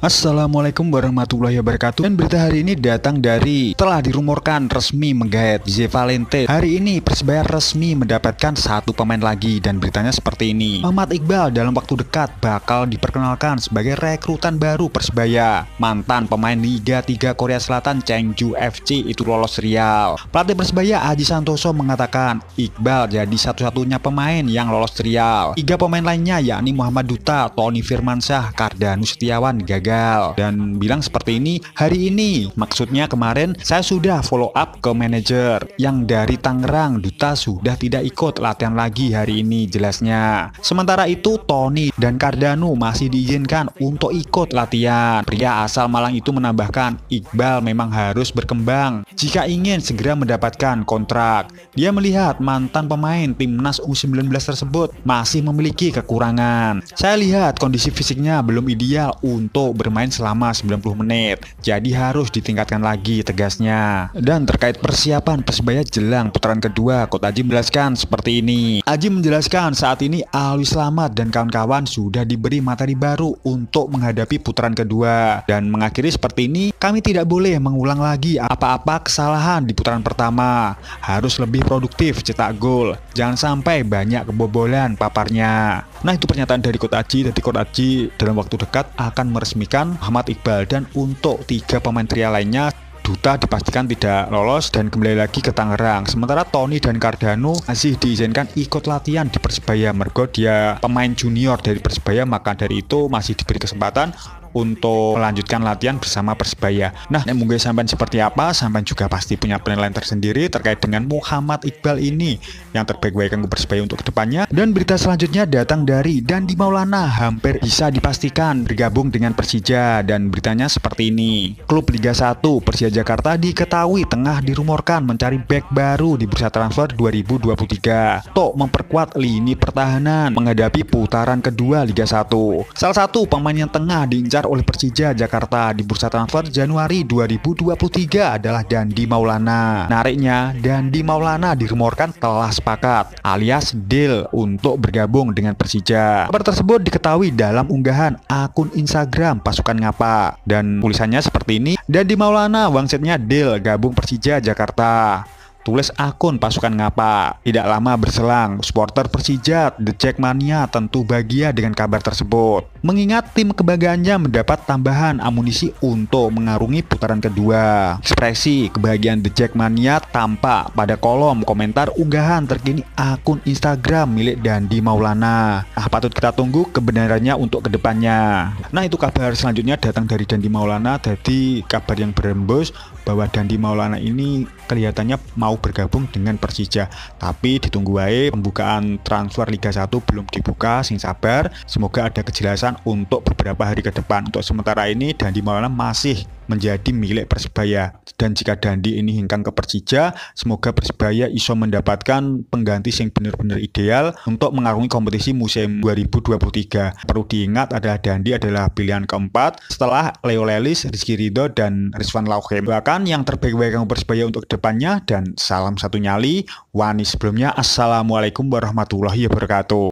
Assalamualaikum warahmatullahi wabarakatuh. Dan berita hari ini datang dari telah dirumorkan resmi menggait Ze Valente. Hari ini Persebaya resmi mendapatkan satu pemain lagi dan beritanya seperti ini. Ahmad Iqbal dalam waktu dekat bakal diperkenalkan sebagai rekrutan baru Persebaya. Mantan pemain Liga 3 Korea Selatan Changju FC itu lolos serial. Pelatih Persebaya Aji Santoso mengatakan Iqbal jadi satu-satunya pemain yang lolos serial. 3 pemain lainnya yakni Muhammad Duta, Tony Firmansyah, Kardanu Setiawan gagal. Dan bilang seperti ini, hari ini maksudnya kemarin saya sudah follow up ke manajer yang dari Tangerang. Duta sudah tidak ikut latihan lagi hari ini jelasnya. Sementara itu Tony dan Kardanu masih diizinkan untuk ikut latihan. Pria asal Malang itu menambahkan Iqbal memang harus berkembang jika ingin segera mendapatkan kontrak. Dia melihat mantan pemain timnas U19 tersebut masih memiliki kekurangan. Saya lihat kondisi fisiknya belum ideal untuk bermain selama 90 menit, jadi harus ditingkatkan lagi, tegasnya. Dan terkait persiapan Persebaya jelang putaran kedua, Coach Aji menjelaskan seperti ini. Aji menjelaskan saat ini Alwi Slamet dan kawan-kawan sudah diberi materi baru untuk menghadapi putaran kedua, dan mengakhiri seperti ini, kami tidak boleh mengulang lagi apa-apa kesalahan di putaran pertama, harus lebih produktif cetak gol, jangan sampai banyak kebobolan paparnya. Nah, itu pernyataan dari Coach Aji. Jadi Coach Aji dalam waktu dekat akan meresmikan Ahmad Iqbal, dan untuk 3 pemain tria lainnya Duta dipastikan tidak lolos dan kembali lagi ke Tangerang. Sementara Tony dan Kardanu masih diizinkan ikut latihan di Persebaya. Mergo dia pemain junior dari Persebaya, maka dari itu masih diberi kesempatan untuk melanjutkan latihan bersama Persebaya. Nah, mungkin sampai seperti apa, sampai juga pasti punya penilaian tersendiri terkait dengan Muhammad Iqbal ini yang terbaik bagi Persebaya untuk kedepannya. Dan berita selanjutnya datang dari Dandi Maulana, hampir bisa dipastikan bergabung dengan Persija, dan beritanya seperti ini. Klub Liga 1 Persija Jakarta diketahui tengah dirumorkan mencari bek baru di bursa transfer 2023 untuk memperkuat lini pertahanan menghadapi putaran kedua Liga 1. Salah satu pemain yang tengah diincar oleh Persija Jakarta di bursa transfer Januari 2023 adalah Dandi Maulana. Menariknya, Dandi Maulana dirumorkan telah sepakat alias deal untuk bergabung dengan Persija. Kabar tersebut diketahui dalam unggahan akun Instagram Pasukan Ngapa, dan tulisannya seperti ini. Dandi Maulana wangsitnya deal gabung Persija Jakarta, tulis akun Pasukan Ngapa. Tidak lama berselang, supporter Persija The Jackmania tentu bahagia dengan kabar tersebut, mengingat tim kebanggaannya mendapat tambahan amunisi untuk mengarungi putaran kedua. Ekspresi kebahagiaan The Jackmania tampak pada kolom komentar unggahan terkini akun Instagram milik Dandi Maulana. Patut kita tunggu kebenarannya untuk kedepannya. Nah, itu kabar selanjutnya datang dari Dandi Maulana. Jadi kabar yang berembus bahwa Dandi Maulana ini kelihatannya mau bergabung dengan Persija, tapi ditunggu aja, pembukaan transfer Liga 1 belum dibuka, sing sabar, semoga ada kejelasan untuk beberapa hari ke depan. Untuk sementara ini Dandi Maulana masih menjadi milik Persebaya, dan jika Dandi ini hingkang ke Persija, semoga Persebaya iso mendapatkan pengganti yang benar-benar ideal untuk mengarungi kompetisi musim 2023. Perlu diingat adalah Dandi adalah pilihan keempat setelah Leo Lelis, Rizky Ridho, dan Rizwan Lauhem. Bahkan yang terbaik bagi Persebaya untuk kedepannya, dan salam satu nyali. Wani sebelumnya, assalamualaikum warahmatullahi wabarakatuh.